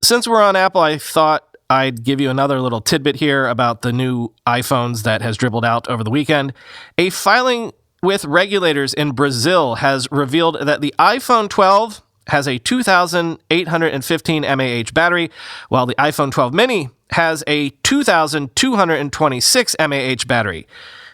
since we're on Apple, I thought I'd give you another little tidbit here about the new iPhones that has dribbled out over the weekend. A filing with regulators in Brazil has revealed that the iPhone 12 has a 2,815 mAh battery, while the iPhone 12 mini has a 2,226 mAh battery.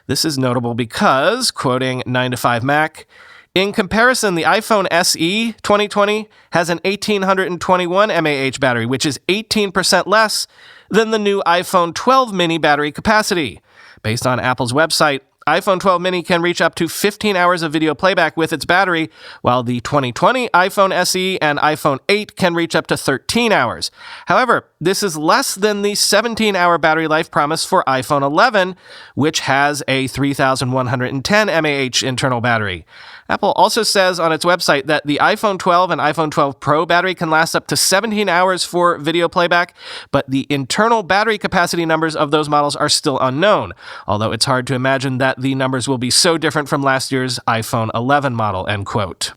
This is notable because, quoting 9to5Mac, in comparison, the iPhone SE 2020 has an 1,821 mAh battery, which is 18% less than the new iPhone 12 mini battery capacity. Based on Apple's website, iPhone 12 mini can reach up to 15 hours of video playback with its battery, while the 2020 iPhone SE and iPhone 8 can reach up to 13 hours. However, this is less than the 17-hour battery life promised for iPhone 11, which has a 3,110 mAh internal battery. Apple also says on its website that the iPhone 12 and iPhone 12 Pro battery can last up to 17 hours for video playback, but the internal battery capacity numbers of those models are still unknown, although it's hard to imagine that the numbers will be so different from last year's iPhone 11 model, end quote.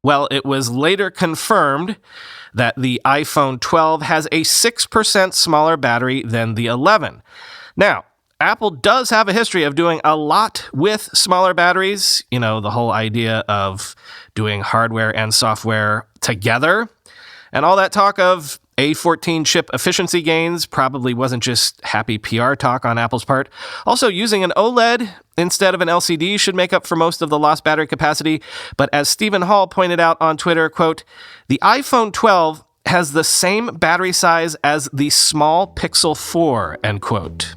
Well, it was later confirmed that the iPhone 12 has a 6% smaller battery than the 11. Now, Apple does have a history of doing a lot with smaller batteries. You know, the whole idea of doing hardware and software together. And all that talk of A14 chip efficiency gains probably wasn't just happy PR talk on Apple's part. Also, using an OLED instead of an LCD should make up for most of the lost battery capacity. But as Stephen Hall pointed out on Twitter, quote, the iPhone 12 has the same battery size as the small Pixel 4, end quote.